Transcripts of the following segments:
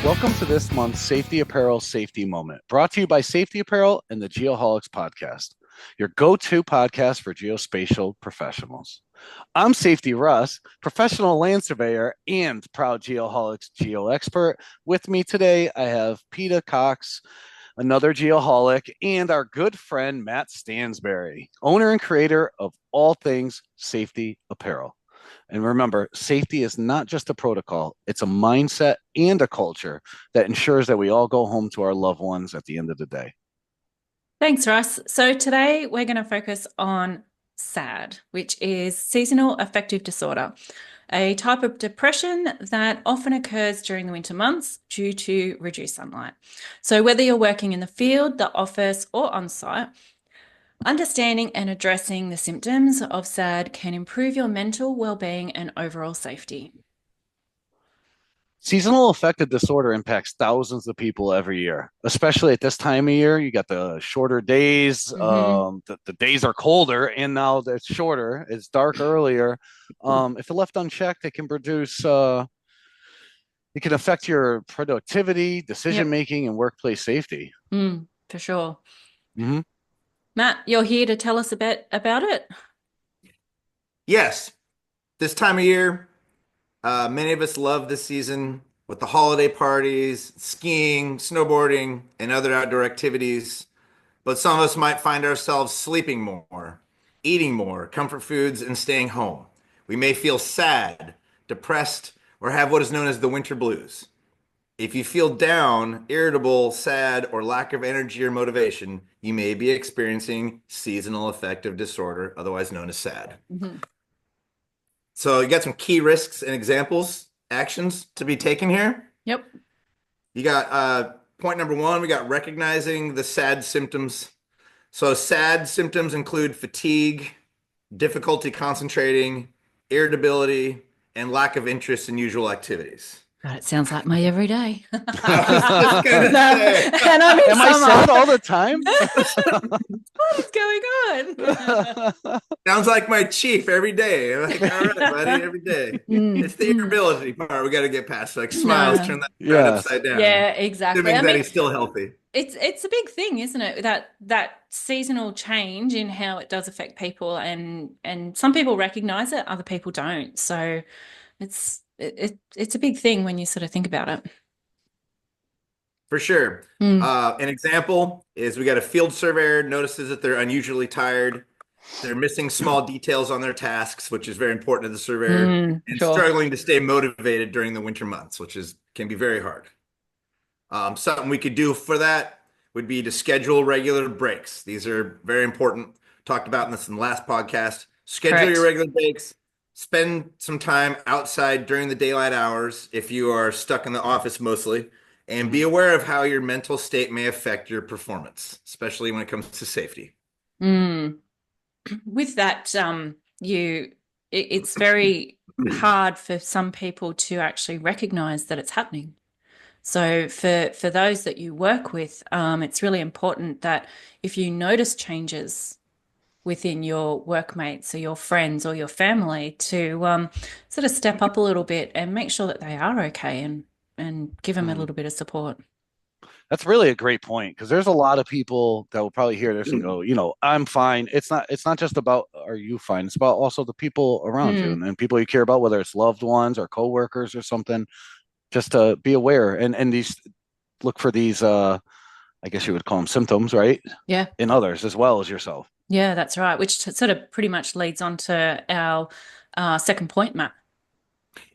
Welcome to this month's Safety Apparel Safety Moment, brought to you by Safety Apparel and the Geoholics podcast, your go-to podcast for geospatial professionals. I'm Safety Russ, professional land surveyor and proud Geoholics geo expert. With me today, I have Peter Cox, another Geoholic, and our good friend Matt Stansberry, owner and creator of all things safety apparel. And remember, safety is not just a protocol, it's a mindset and a culture that ensures that we all go home to our loved ones at the end of the day. Thanks, Russ. So today we're going to focus on SAD, which is seasonal affective disorder, a type of depression that often occurs during the winter months due to reduced sunlight. So whether you're working in the field, the office, or on site, understanding and addressing the symptoms of SAD can improve your mental well-being and overall safety. Seasonal affective disorder impacts thousands of people every year, especially at this time of year. You got the shorter days, the days are colder, and now it's shorter. It's dark earlier. If left unchecked, it can affect your productivity, decision making, and workplace safety. For sure. Matt, you're here to tell us a bit about it. Yes, this time of year, many of us love this season with the holiday parties, skiing, snowboarding, and other outdoor activities. But some of us might find ourselves sleeping more, eating more comfort foods, and staying home. We may feel sad, depressed, or have what is known as the winter blues. If you feel down, irritable, sad, or lack of energy or motivation, you may be experiencing seasonal affective disorder, otherwise known as SAD. So you got some key risks and examples, actions to be taken here. Yep. You got point number one, we got recognizing the SAD symptoms. So SAD symptoms include fatigue, difficulty concentrating, irritability, and lack of interest in usual activities. God, it sounds like my everyday. Am I sad all the time? What is going on? Sounds like my chief every day. Like, all right, buddy, every day. It's the irritability part we got to get past. Like smiles, turn that upside down. Yeah, exactly. Assuming that he's still healthy. It's a big thing, isn't it? That seasonal change in how it does affect people, and some people recognize it, other people don't. So it's a big thing when you sort of think about it. For sure. An example is we got a field surveyor notices that they're unusually tired. They're missing small details on their tasks, which is very important to the surveyor, and struggling to stay motivated during the winter months, which can be very hard. Something we could do for that would be to schedule regular breaks. These are very important. Talked about this in the last podcast. Schedule your regular breaks. Spend some time outside during the daylight hours if you are stuck in the office mostly, and be aware of how your mental state may affect your performance, especially when it comes to safety. With that, it's very hard for some people to actually recognize that it's happening. So for those that you work with, it's really important that if you notice changes within your workmates or your friends or your family, to sort of step up a little bit and make sure that they are okay, and give them a little bit of support. That's really a great point, because there's a lot of people that will probably hear this and go, I'm fine. It's not just about, are you fine? It's about also the people around you and people you care about, whether it's loved ones or coworkers or something. Just to be aware and look for these, I guess you would call them symptoms, right? Yeah. In others as well as yourself. Yeah, that's right. Which sort of pretty much leads on to our second point, Matt.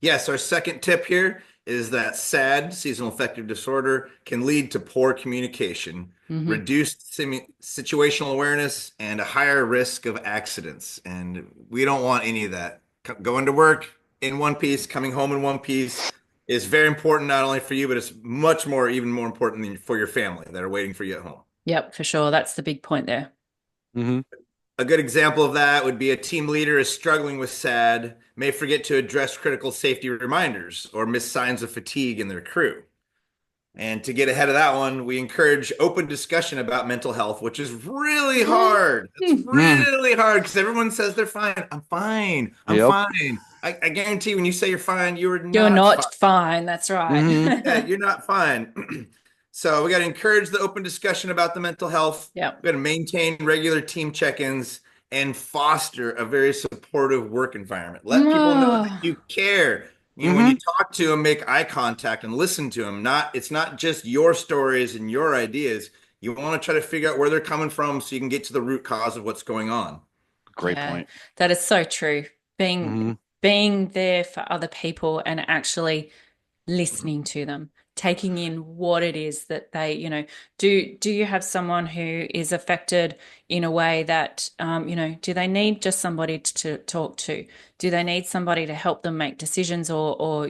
Yes, our second tip here is that SAD, seasonal affective disorder, can lead to poor communication, reduced situational awareness, and a higher risk of accidents. And we don't want any of that. Going to work in one piece, coming home in one piece is very important, not only for you, but it's even more important for your family that are waiting for you at home. Yep, for sure. That's the big point there. A good example of that would be a team leader is struggling with SAD, may forget to address critical safety reminders or miss signs of fatigue in their crew. And to get ahead of that one, we encourage open discussion about mental health, which is really hard. It's really hard because everyone says they're fine. I'm fine. I'm fine. I guarantee when you say you're fine, you're You're not fine. not fine. That's Hmm. Yeah, right. you're not fine. So we got to encourage the open discussion about the mental health. Yep. We got to maintain regular team check-ins and foster a very supportive work environment. Let people know that Oh, you care. You know, when you Hmm. talk to them, make eye contact and listen to them. It's not just your stories and your ideas. You want to try to figure out where they're coming from so you can get to the root cause of what's going on. Great yeah, point. that is so true. Hmm. Being there for other people and actually listening to them, taking in what it is that they, do you have someone who is affected in a way that, do they need just somebody to talk to? Do they need somebody to help them make decisions or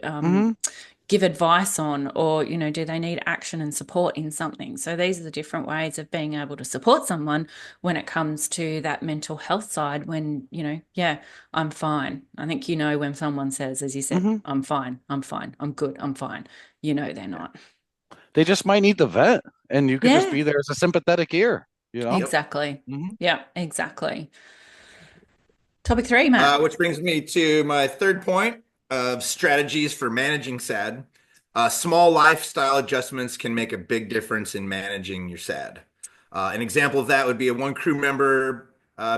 um, Hmm. give advice on, or, do they need action and support in something? So these are the different ways of being able to support someone when it comes to that mental health side, when, yeah, I'm fine. I think, when someone says, as you said, Hmm. I'm fine, I'm good, I'm fine, they're not. They just might need the vent, and you could just Yeah, be there as a sympathetic ear, you know? Yep. exactly. Hmm. Yeah, exactly. Topic 3, Matt. Which brings me to my third point of strategies for managing SAD. Small lifestyle adjustments can make a big difference in managing your SAD. An example of that would be one crew member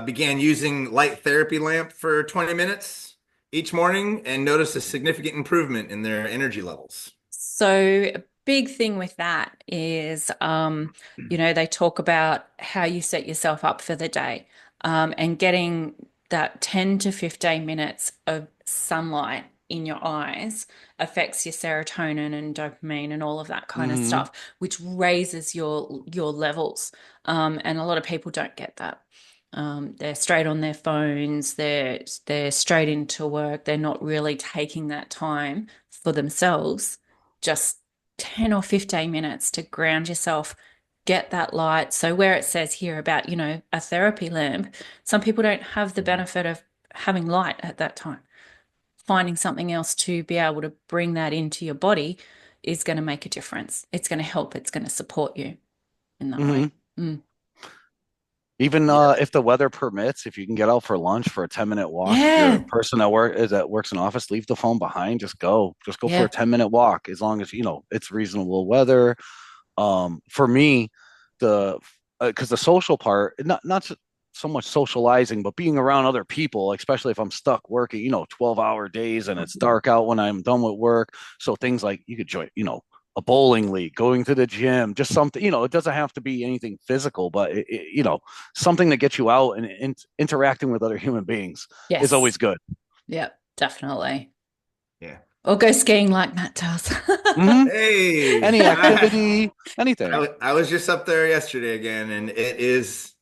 began using light therapy lamp for 20 minutes each morning and noticed a significant improvement in their energy levels. So a big thing with that is, they talk about how you set yourself up for the day, and getting that 10 to 15 minutes of sunlight in your eyes affects your serotonin and dopamine and all of that kind of Hmm. stuff, which raises your levels. And a lot of people don't get that. They're straight on their phones, they're straight into work, they're not really taking that time for themselves, just 10 or 15 minutes to ground yourself, get that light. So, where it says here about, a therapy lamp, some people don't have the benefit of having light at that time. Finding something else to be able to bring that into your body is going to make a difference. It's going to help, it's going to support you in that Hmm. way. Mm. Even Yeah. if the weather permits, if you can get out for lunch for a 10-minute walk, if you're a Yeah. person that works in office, leave the phone behind. Just go for a Yeah. 10-minute walk, as long as it's reasonable weather. For me, the because the social part, not so much socializing, but being around other people, especially if I'm stuck working, 12-hour days and it's dark out when I'm done with work. So things like you could join, a bowling league, going to the gym, just something, it doesn't have to be anything physical, but something to get you out and interacting with other human beings is Yes. always good. Yeah, definitely. Yeah. Or go skiing like Matt does. Hmm. Hey, Any activity, anything. I was just up there yesterday again, and it is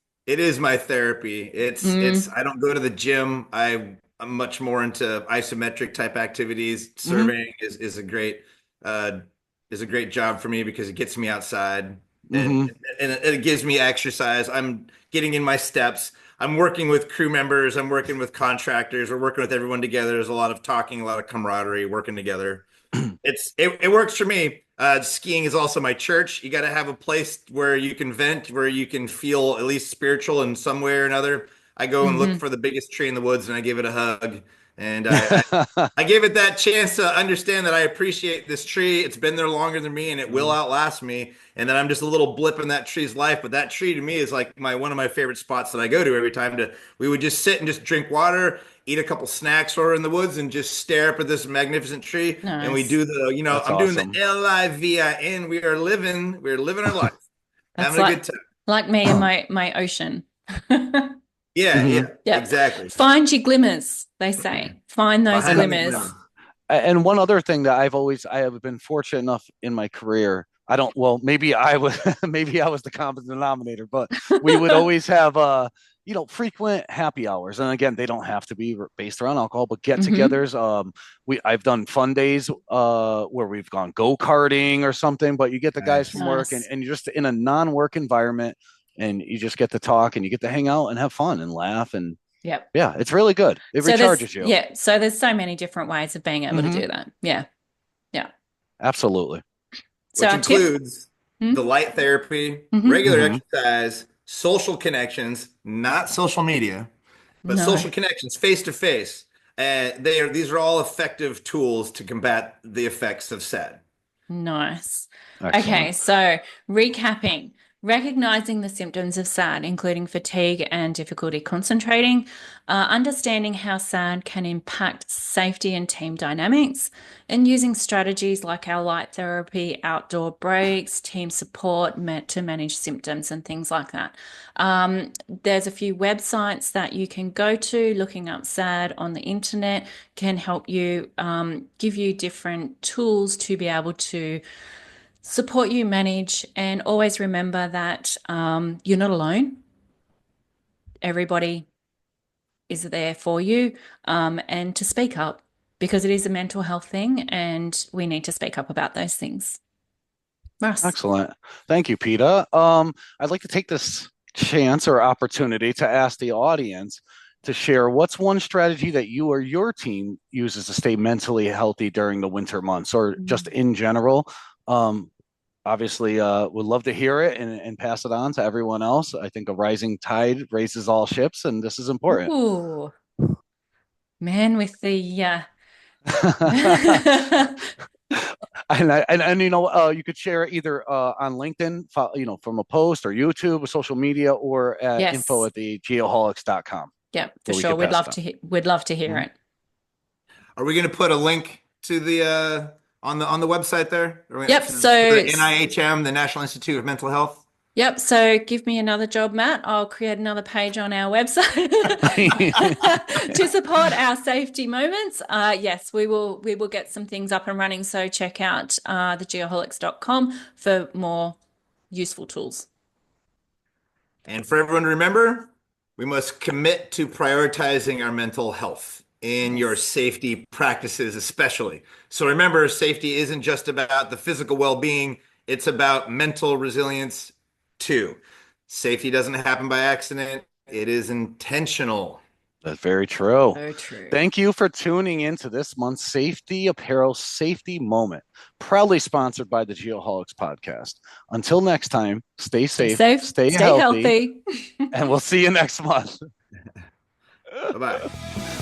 my therapy. It's Mm, I don't go to the gym. I'm much more into isometric type activities. Hmm. Surveying uh is a great job for me because it gets me outside and Hmm. and it gives me exercise. I'm getting in my steps. I'm working with crew members. I'm working with contractors. We're working with everyone together. There's a lot of talking, a lot of camaraderie, working together. It works for me. Skiing is also my church. You got to have a place where you can vent, where you can feel at least spiritual in some way or another. I go and look hmm for the biggest tree in the woods and I give it a hug. And I gave it that chance to understand that I appreciate this tree. It's been there longer than me and it will outlast me. And that I'm just a little blip in that tree's life. But that tree to me is like one of my favorite spots that I go to every time we would just sit and just drink water, eat a couple snacks or in the woods and just stare up at this magnificent tree. And we Nice. do That's I'm doing the awesome. LIVIN. We're living our life, That's having a good time. like me and my ocean. Yeah, Hmm. yeah, Yep. exactly. Find your glimmers, they say. Find those Behind And the glimmer. glimmers. and one other thing that I have been fortunate enough in my career. I don't, well, maybe I was, maybe I was the common denominator, but we would always have, frequent happy hours. And again, they don't have to be based around alcohol, but hmm get-togethers. I've done fun days, where we've gone go-karting or something, but you get the guys from Nice. work and, Nice. and you're just in a non-work environment and you just get to talk and you get to hang out and have fun and laugh. And Yep. yeah, it's really good. It recharges you. So there's so many different ways of being able to Hmm. do that. Yeah. Yeah. Absolutely. So Which our tip. includes the light therapy, Mm-hmm. regular Hmm. exercise, social connections, not social media, but No. social connections face to face. These are all effective tools to combat the effects of SAD. Nice. Excellent. Okay, so recapping, recognizing the symptoms of SAD, including fatigue and difficulty concentrating, understanding how SAD can impact safety and team dynamics, and using strategies like our light therapy, outdoor breaks, team support to manage symptoms and things like that. There's a few websites that you can go to. Looking up SAD on the internet can help you, give you different tools to be able to support you manage, and always remember that you're not alone. Everybody is there for you, and to speak up, because it is a mental health thing and we need to speak up about those things. Russ. Excellent. Thank you, Peter. I'd like to take this chance or opportunity to ask the audience to share what's one strategy that you or your team uses to stay mentally healthy during the winter months, or just in general. Obviously, would love to hear it and pass it on to everyone else. I think a rising tide raises all ships, and this is important. Ooh, man with the and you know, you could share it either on LinkedIn, you know, from a post, or YouTube, or social media, or at Yes. info@geoholics.com. Yep, for sure. We'd love to hear it. Are we going to put a link to the on the website there? Yep. So the NIHM, the National Institute of Mental Health. Yep. So give me another job, Matt. I'll create another page on our website to support our safety moments. Yes, we will get some things up and running. So check out thegeoholics.com for more useful tools. And for everyone to remember, we must commit to prioritizing our mental health in your safety practices, especially. So remember, safety isn't just about the physical well-being, it's about mental resilience too. Safety doesn't happen by accident, it is intentional. That's very true. Very true. Thank you for tuning in to this month's Safety Apparel Safety Moment, proudly sponsored by the Geoholics podcast. Until next time, stay safe, stay healthy, and we'll see you next month. Bye-bye.